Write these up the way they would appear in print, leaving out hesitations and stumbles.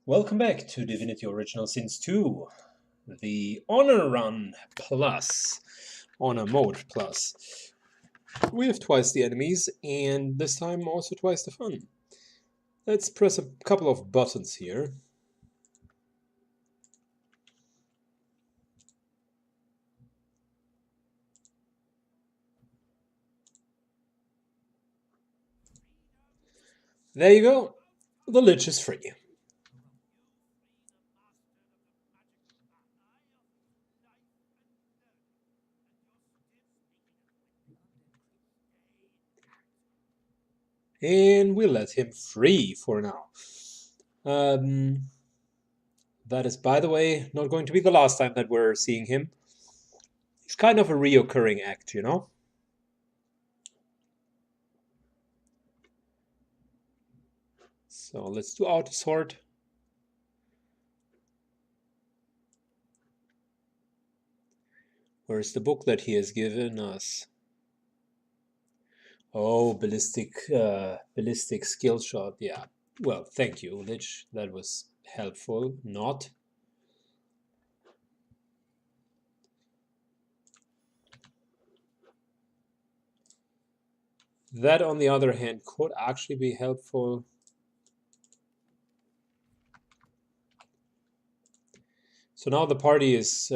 Welcome back to Divinity Original Sin 2, the Honor Run Plus, Honor Mode Plus. We have twice the enemies, and this time also twice the fun. Let's press a couple of buttons here. There you go. The Lich is free. And we'll let him free for now. That is, by the way, not going to be the last time that we're seeing him. He's kind of a reoccurring act, you know? So let's do Auto Sort. Where's the book that he has given us? Oh, ballistic skill shot. Yeah. Well, thank you, Lich. That was helpful. Not. That, on the other hand, could actually be helpful. So now the party is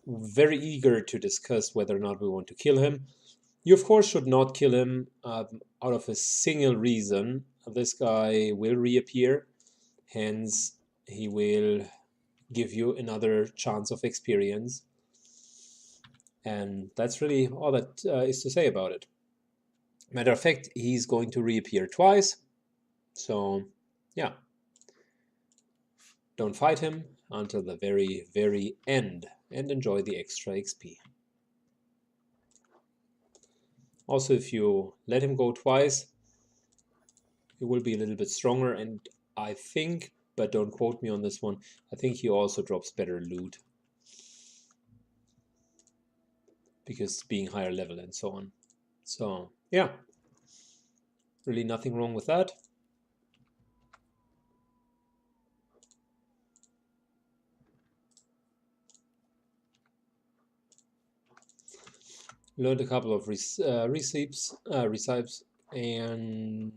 very eager to discuss whether or not we want to kill him. You, of course, should not kill him out of a single reason. This guy will reappear, hence he will give you another chance of experience. And that's really all that is to say about it. Matter of fact, he's going to reappear twice. So, yeah. Don't fight him until the very, very end and enjoy the extra XP. Also, if you let him go twice, he will be a little bit stronger, and I think, but don't quote me on this one, I think he also drops better loot. Because being higher level and so on. So, yeah. Really nothing wrong with that. Learned a couple of recipes, and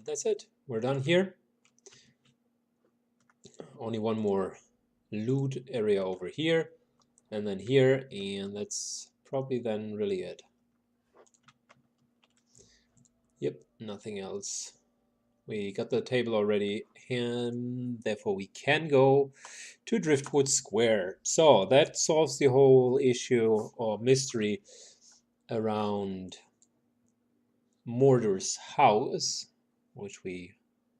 that's it. We're done here. Only one more loot area over here, and then here, and that's probably then really it. Yep, nothing else. We got the table already, and therefore we can go to Driftwood Square. So that solves the whole issue or mystery around Mordor's house, which we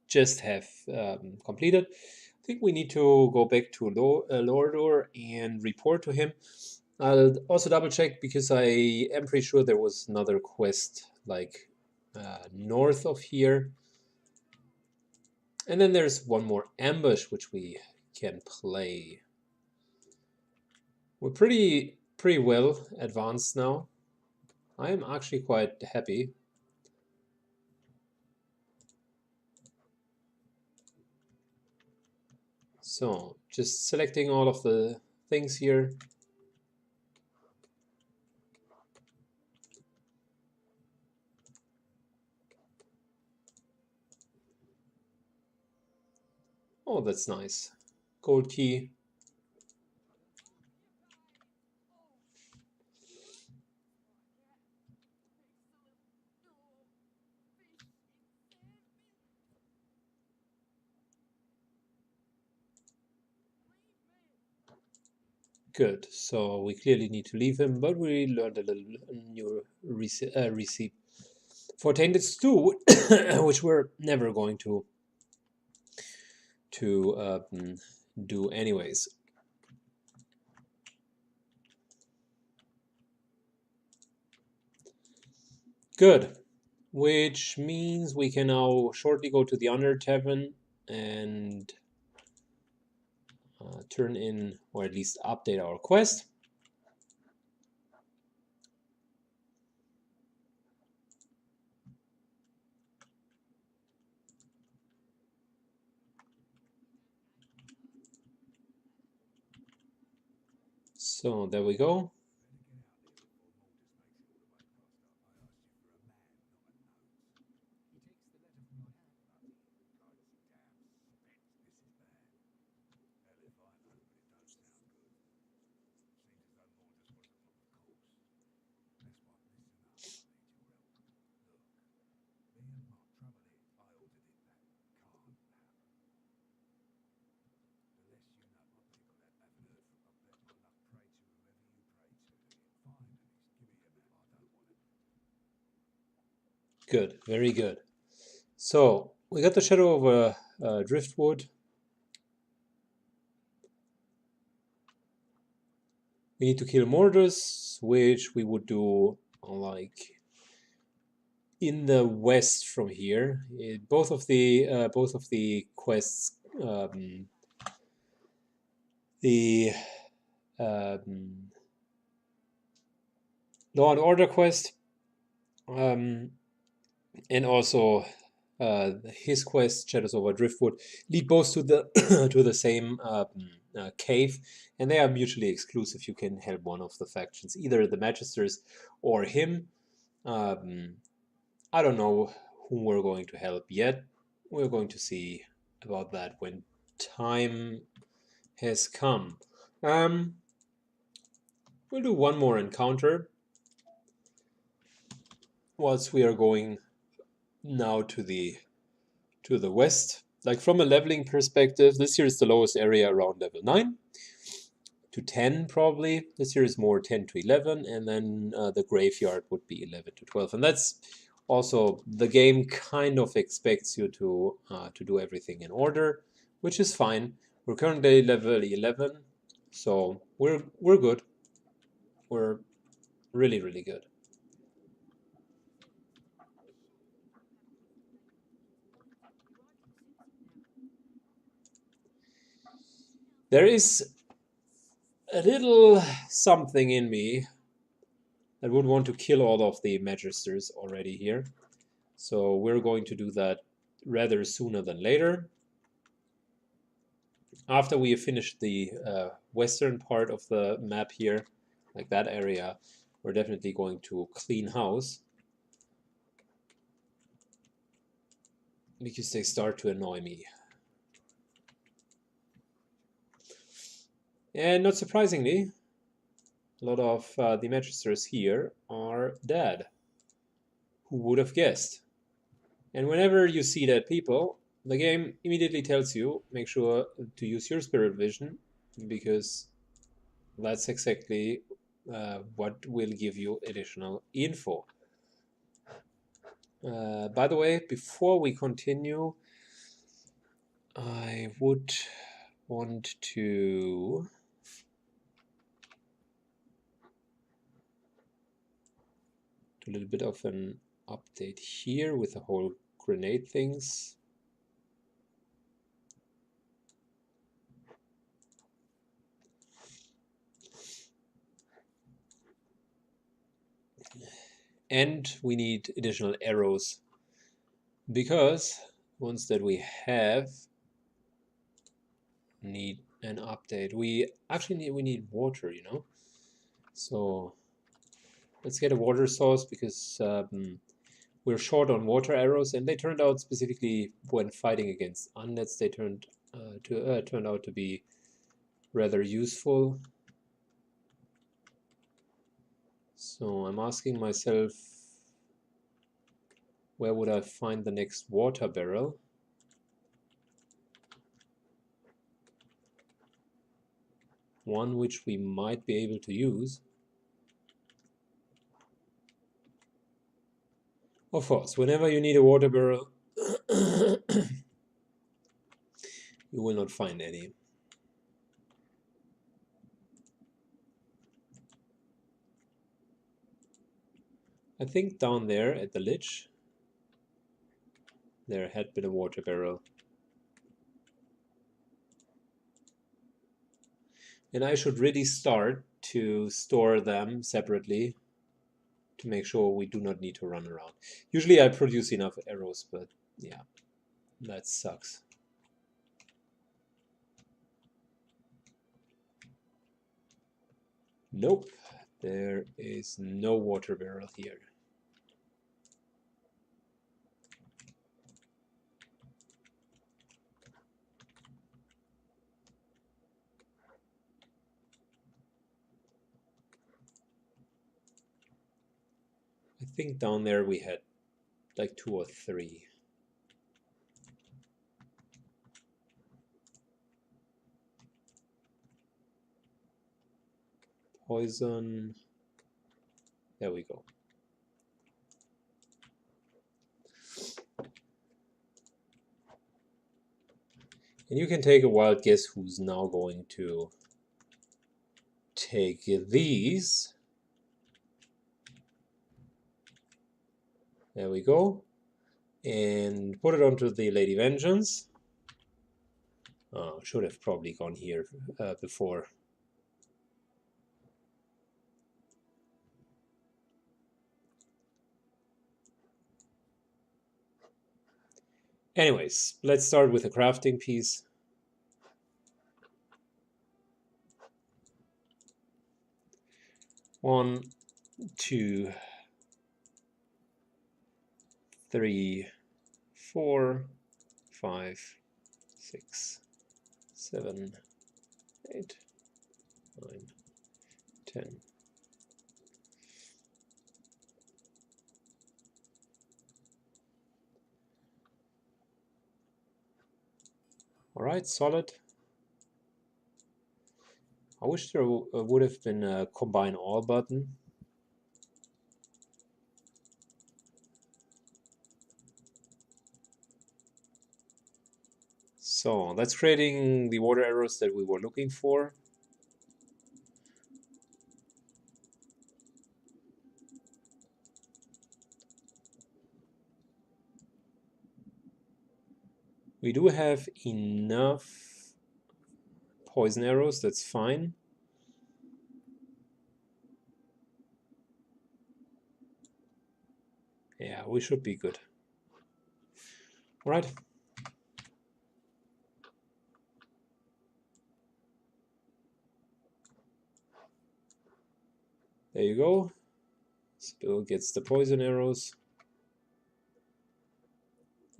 just have completed. I think we need to go back to Lordor and report to him. I'll also double check because I am pretty sure there was another quest like north of here. And then there's one more ambush which we can play. We're pretty well advanced now. I am actually quite happy. So, just selecting all of the things here. Oh, that's nice. Gold key. Good. So we clearly need to leave him, but we learned a little new receipt for tainted stew, which we're never going to do anyways. Good. Which means we can now shortly go to the Under Tavern and turn in, or at least update our quest. So there we go. Good, very good. So we got the Shadow over Driftwood. We need to kill Mordus, which we would do like in the west from here. Both of the quests, the um, Law and Order quest, and also his quest, Shadows over Driftwood, lead both to the to the same cave, and they are mutually exclusive. You can help one of the factions, either the Magisters or him. Um, I don't know whom we're going to help yet. We're going to see about that when time has come. Um, we'll do one more encounter whilst we are going now to the west. Like from a leveling perspective, this here is the lowest area around level 9 to 10 probably. This here is more 10 to 11, and then the graveyard would be 11 to 12. And that's also, the game kind of expects you to do everything in order, which is fine. We're currently level 11, so we're good. We're really, really good. There is a little something in me that would want to kill all of the Magisters already here. So we're going to do that rather sooner than later. After we have finished the western part of the map here, like that area, we're definitely going to clean house, because they start to annoy me. And not surprisingly, a lot of the Magisters here are dead. Who would have guessed? And whenever you see dead people, the game immediately tells you, make sure to use your spirit vision, because that's exactly what will give you additional info. By the way, before we continue, I would want to do a little bit of an update here with the whole grenade things. And we need additional arrows, because ones that we have need an update. We actually need water, you know. So let's get a water source, because we're short on water arrows, and they turned out, specifically when fighting against undeads, they turned out to be rather useful. So I'm asking myself, where would I find the next water barrel? One which we might be able to use. Of course, whenever you need a water barrel, you will not find any. I think down there at the lich, there had been a water barrel. And I should really start to store them separately to make sure we do not need to run around. Usually I produce enough arrows, but yeah, that sucks. Nope, there is no water barrel here. I think down there we had like 2 or 3. Poison. There we go. And you can take a wild guess who's now going to take these. There we go. And put it onto the Lady Vengeance. Oh, should have probably gone here before. Anyways, let's start with a crafting piece. One, 2, 3, 4, 5, 6, 7, 8, 9, 10. All right, solid. I wish there would have been a combine all button. So that's creating the water arrows that we were looking for. We do have enough poison arrows, that's fine. Yeah, we should be good. All right. There you go. Spill gets the poison arrows.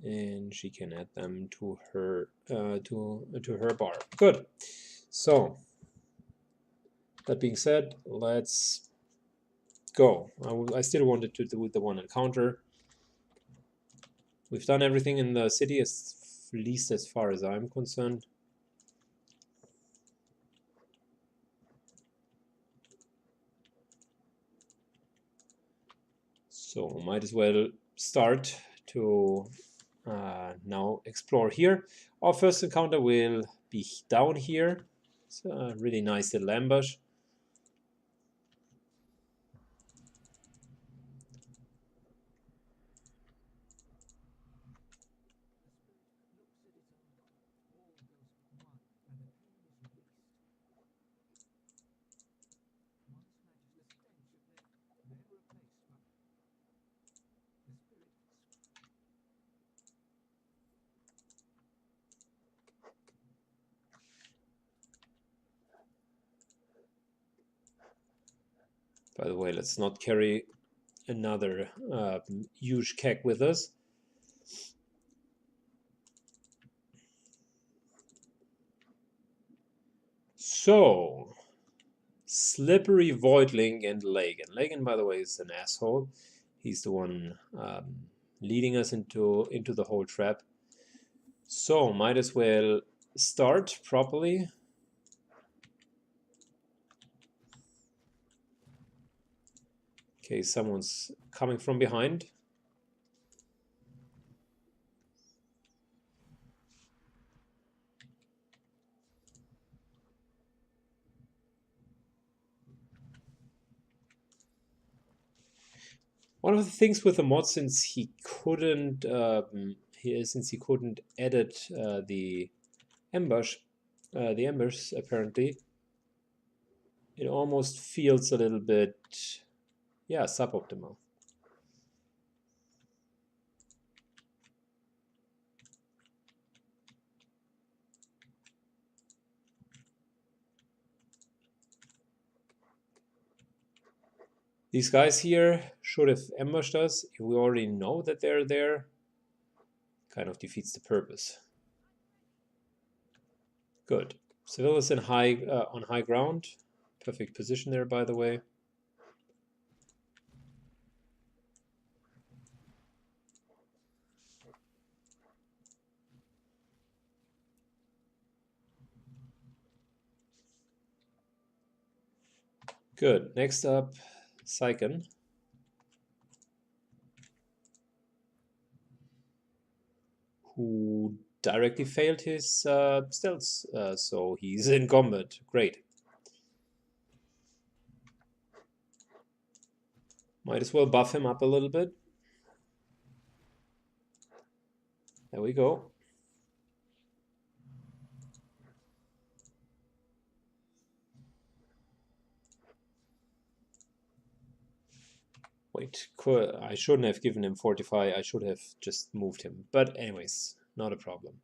And she can add them to her bar. Good. So that being said, let's go. I still wanted to do the one encounter. We've done everything in the city, at least as far as I'm concerned. So might as well start to now explore here. Our first encounter will be down here. It's a really nice little ambush. By the way, let's not carry another huge keg with us. So, Slippery, Voidling, and Lagan. Lagan, by the way, is an asshole. He's the one leading us into the whole trap. So, might as well start properly. Okay, someone's coming from behind. One of the things with the mod, since he couldn't edit the ambush, apparently, it almost feels a little bit, yeah, suboptimal. These guys here should have ambushed us. If we already know that they're there, kind of defeats the purpose. Good. Civil is in on high ground. Perfect position there, by the way. Good. Next up, Syken, who directly failed his stealth, so he's in combat. Great. Might as well buff him up a little bit. There we go. Wait, I shouldn't have given him Fortify. I should have just moved him. But anyways, not a problem.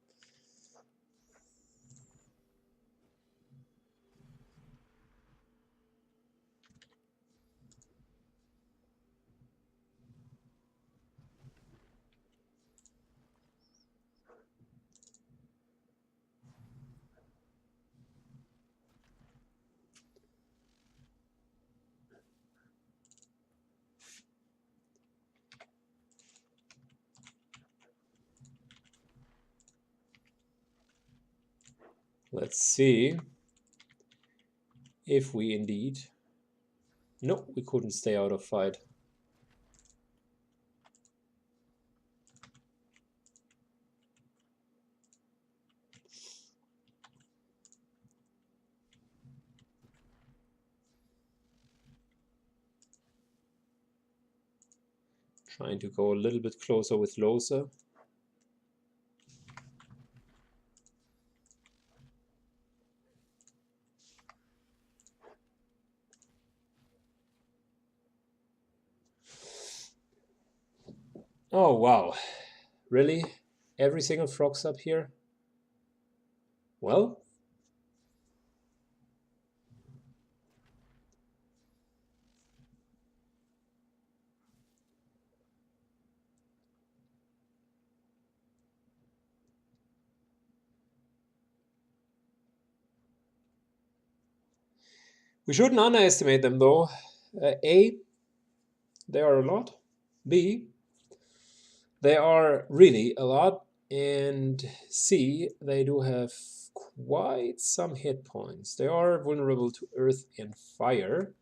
Let's see if we indeed... No, we couldn't stay out of fight. Trying to go a little bit closer with Losa. Oh, wow. Really? Every single frog's up here? Well, we shouldn't underestimate them though. A, they are a lot. B, they are really a lot. And C, they do have quite some hit points. They are vulnerable to earth and fire,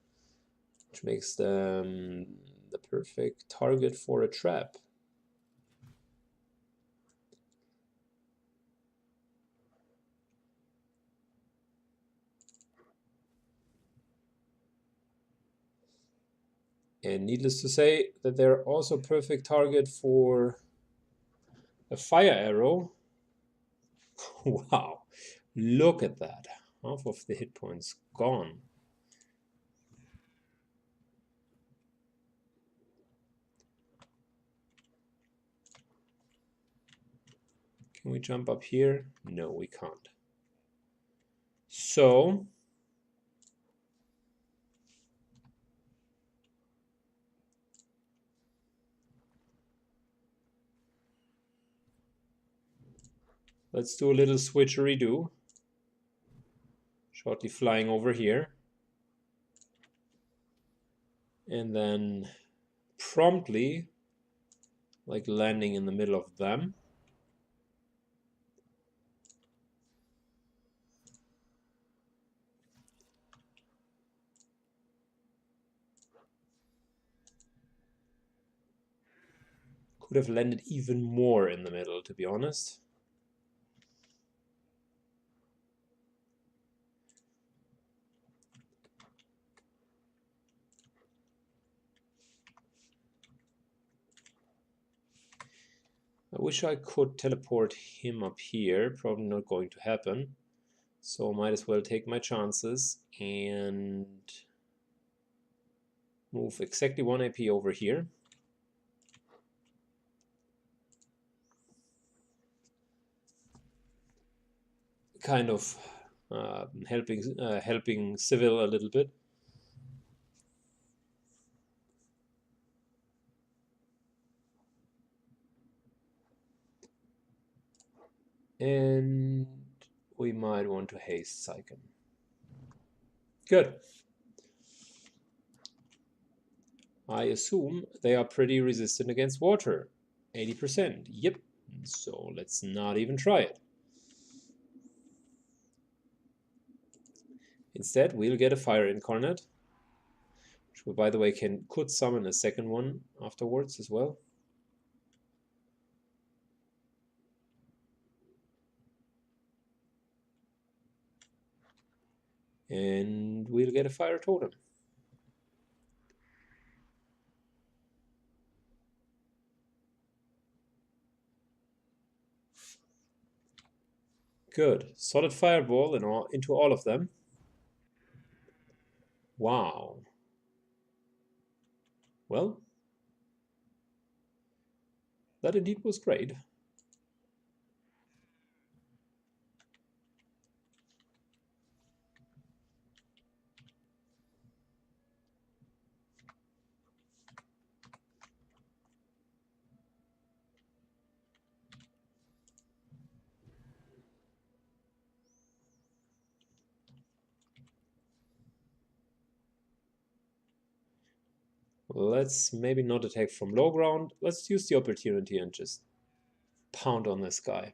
which makes them the perfect target for a trap. And needless to say that they're also perfect target for a fire arrow. Wow, look at that. Half of the hit points gone. Can we jump up here? No, we can't. So let's do a little switcheroo. Shortly flying over here. And then promptly, like landing in the middle of them. Could have landed even more in the middle, to be honest. I wish I could teleport him up here. Probably not going to happen. So might as well take my chances and move exactly 1 AP over here. Kind of helping Civil a little bit. And we might want to haste Psychen. Good. I assume they are pretty resistant against water. 80%. Yep. So let's not even try it. Instead, we'll get a fire incarnate, which we, by the way, could summon a second one afterwards as well. And we'll get a fire totem. Good. Solid fireball into all of them. Wow. Well, that indeed was great. Let's maybe not attack from low ground. Let's use the opportunity and just pound on this guy.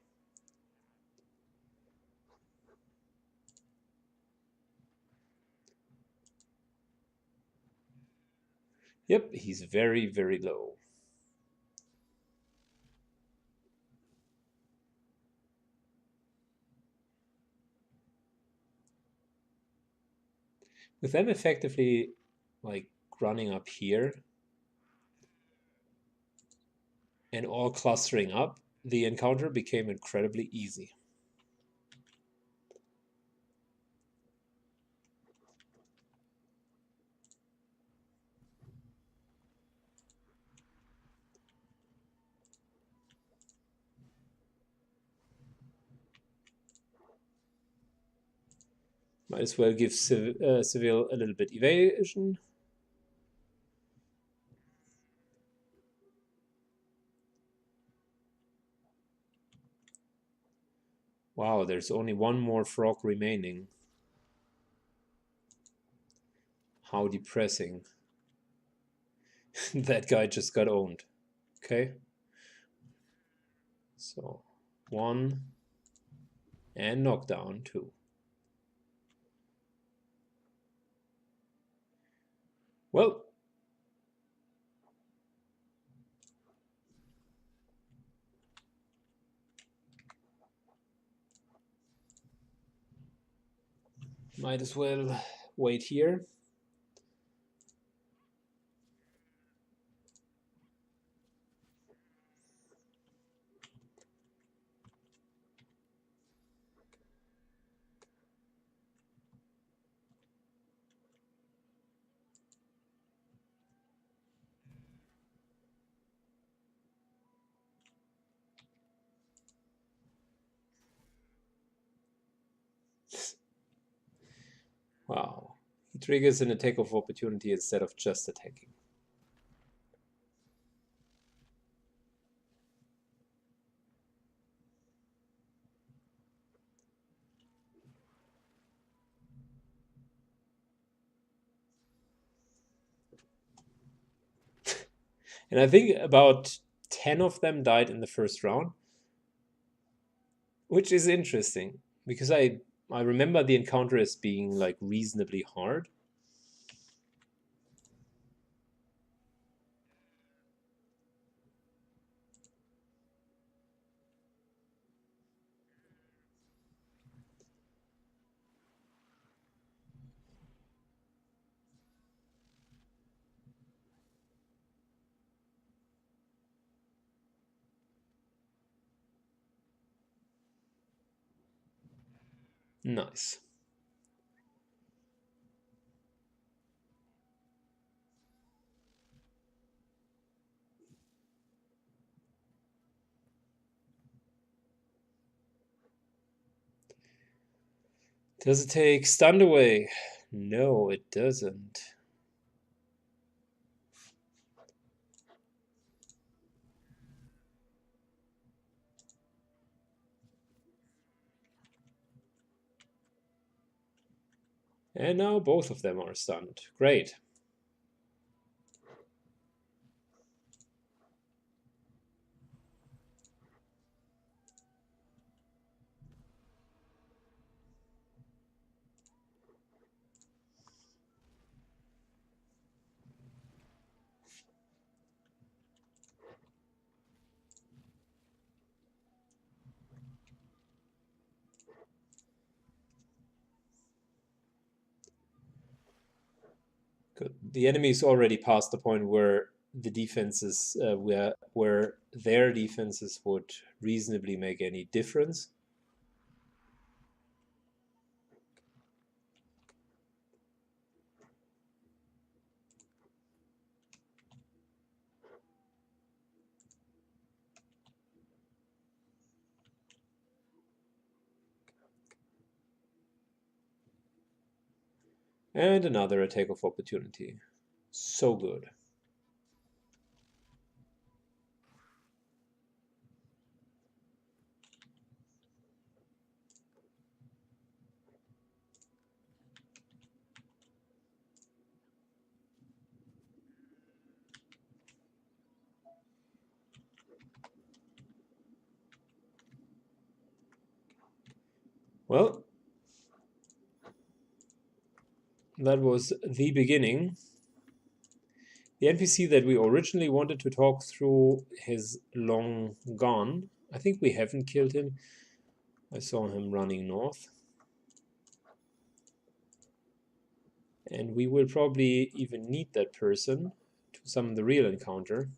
Yep, he's very, very low. With them effectively like running up here and all clustering up, the encounter became incredibly easy. Might as well give Civil a little bit evasion. Wow, there's only one more frog remaining. How depressing. That guy just got owned. Okay. So, 1 and knockdown 2. Well, might as well wait here. Wow. He triggers an attack of opportunity instead of just attacking. And I think about 10 of them died in the first round, which is interesting because I remember the encounter as being like reasonably hard. Nice. Does it take stunned away? No, it doesn't. And now both of them are stunned. Great. Good. The enemy is already past the point where the defenses, where their defenses would reasonably make any difference. And another attack of opportunity. So good. Well, that was the beginning. The NPC that we originally wanted to talk through has long gone. I think we haven't killed him. I saw him running north. And we will probably even need that person to summon the real encounter.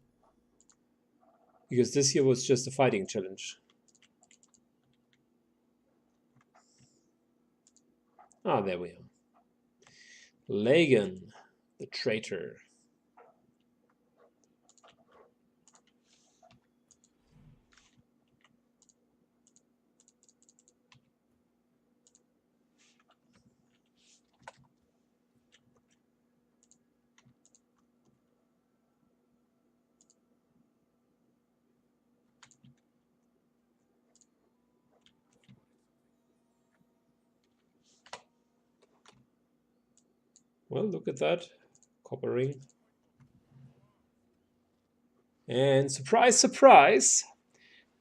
Because this here was just a fighting challenge. Ah, there we are. Lagan, the traitor. Well, look at that. Copper ring. And surprise, surprise,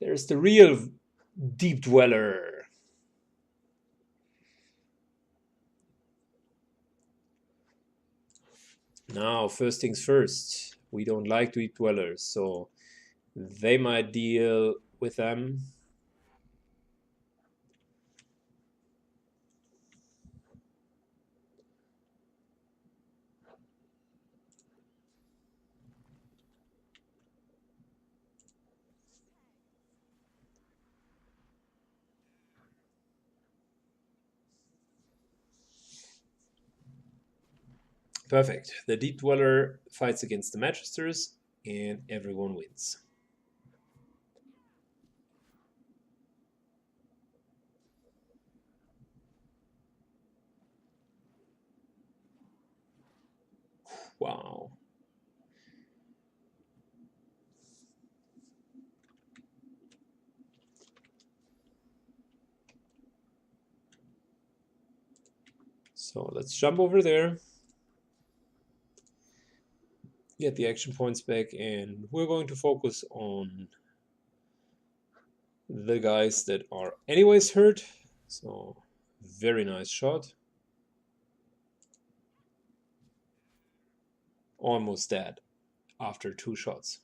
there's the real deep dweller. Now, first things first. We don't like deep dwellers, so they might deal with them. Perfect. The deep dweller fights against the magisters, and everyone wins. Wow. So let's jump over there, get the action points back, and we're going to focus on the guys that are anyways hurt. So, very nice shot. Almost dead after 2 shots.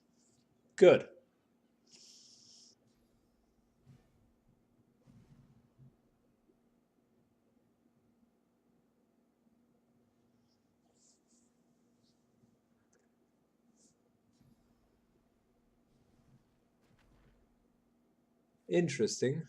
Good. Interesting.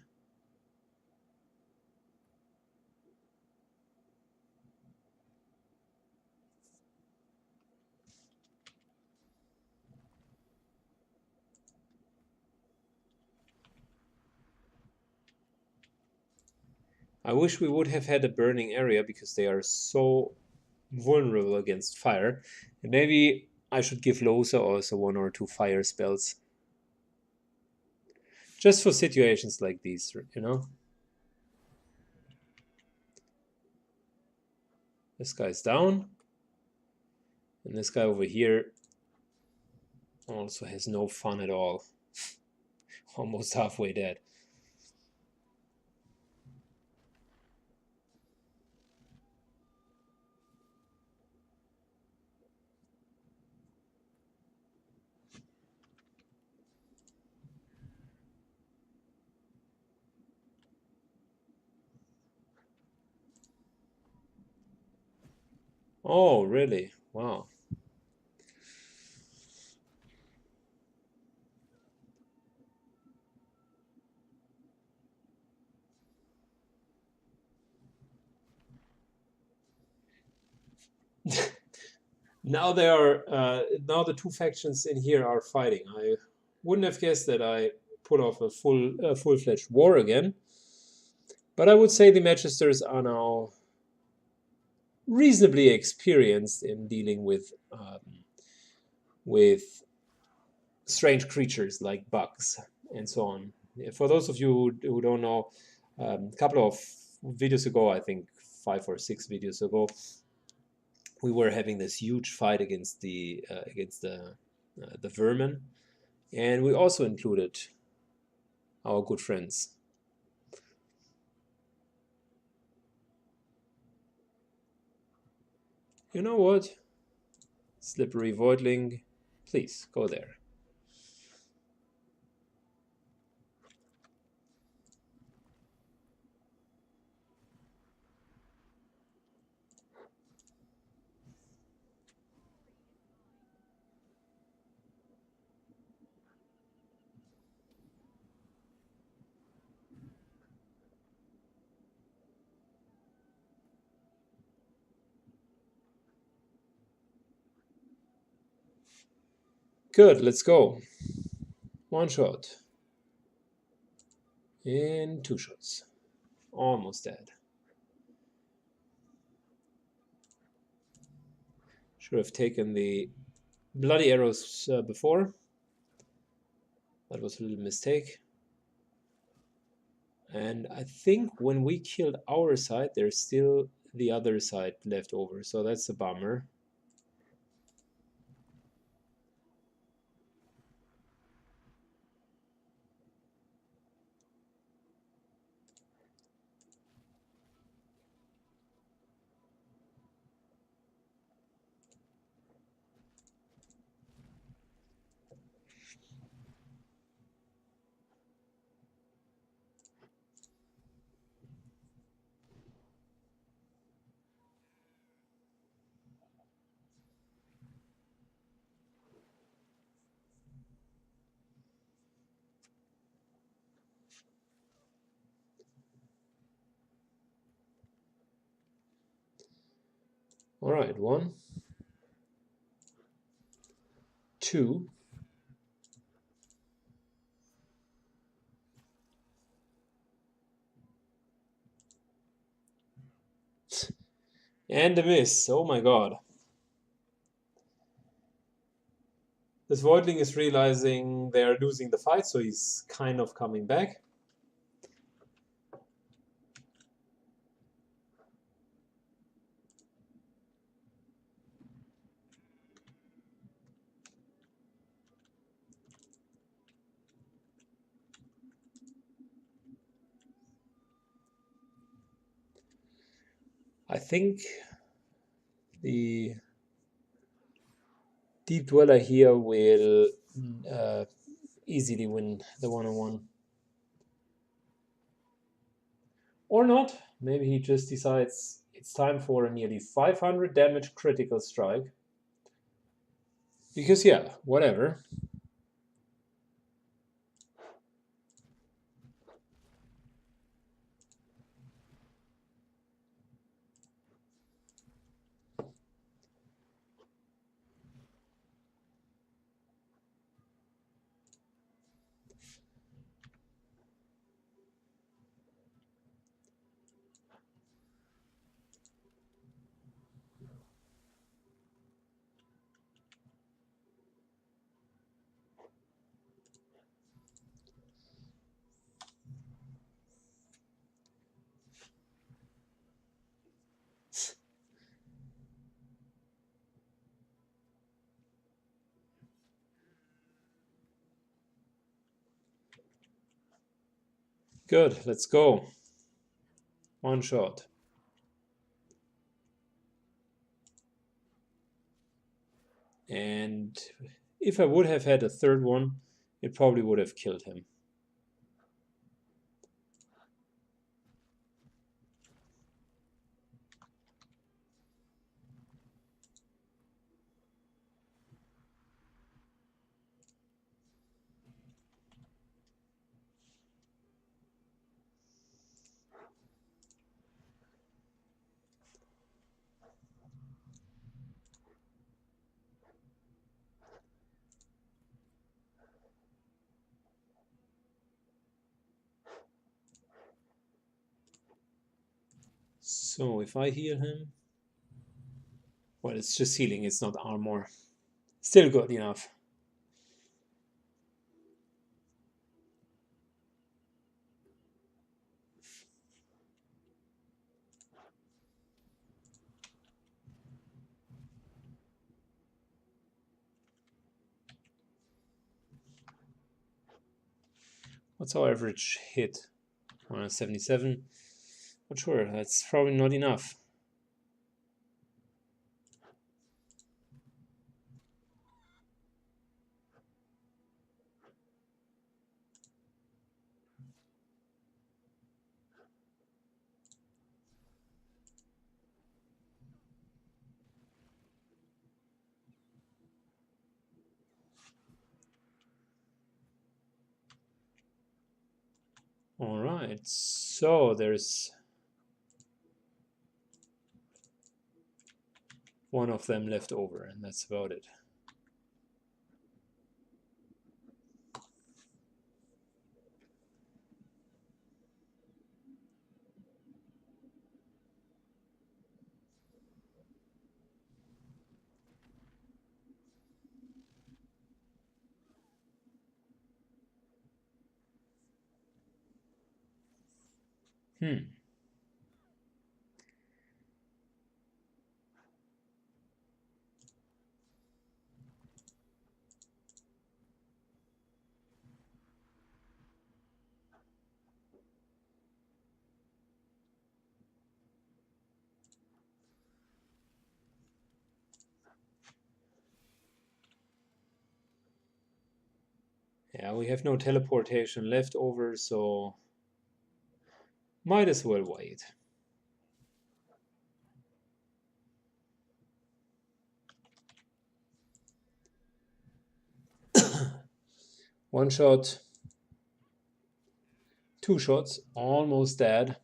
I wish we would have had a burning area because they are so vulnerable against fire. And maybe I should give Losa also 1 or 2 fire spells. Just for situations like these, you know? This guy's down. And this guy over here also has no fun at all. Almost halfway dead. Oh, really? Wow. Now now the two factions in here are fighting. I wouldn't have guessed that I put off a full-fledged war again. But I would say the Manchesters are now reasonably experienced in dealing with strange creatures like bugs and so on. For those of you who don't know, a couple of videos ago, I think 5 or 6 videos ago, we were having this huge fight against the vermin, and we also included our good friends. You know what? Slippery Voidling, please go there. Good, let's go. One shot. In 2 shots. Almost dead. Should have taken the bloody arrows before. That was a little mistake. And I think when we killed our side, there's still the other side left over. So that's a bummer. All right, 1, 2. And a miss. Oh my god. This Voidling is realizing they're losing the fight, so he's kind of coming back. I think the Deep Dweller here will easily win the one-on-one. Or not. Maybe he just decides it's time for a nearly 500 damage critical strike. Because yeah, whatever. Good, let's go. One shot. And if I would have had a third one, it probably would have killed him. So if I heal him, well, it's just healing, it's not armor. Still good enough. What's our average hit? 177. Not sure, that's probably not enough. Alright, so there's one of them left over, and that's about it. Yeah, we have no teleportation left over, so might as well wait. One shot, two shots, almost dead.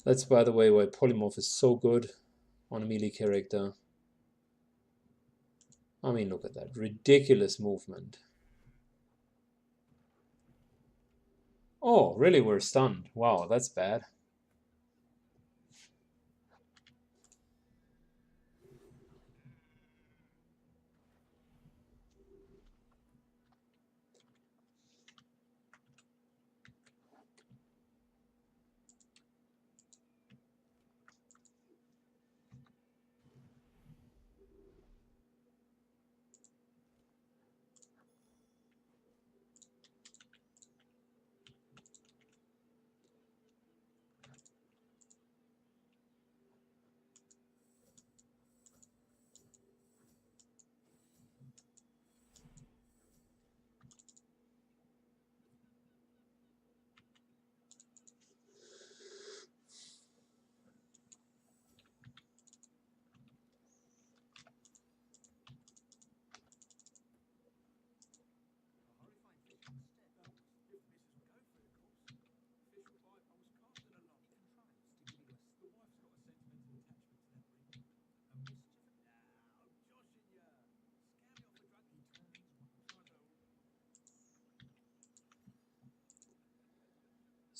That's, by the way, why polymorph is so good on a melee character. I mean, look at that. Ridiculous movement. Oh, really? We're stunned. Wow, that's bad.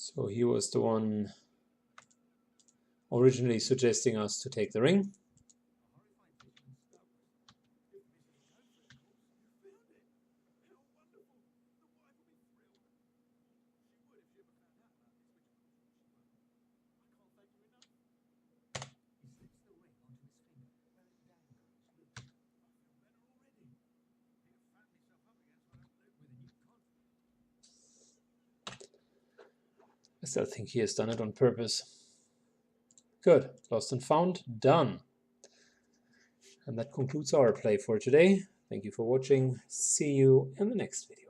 So he was the one originally suggesting us to take the ring. still think he has done it on purpose. Good. Lost and found. Done. And that concludes our play for today. Thank you for watching. See you in the next video.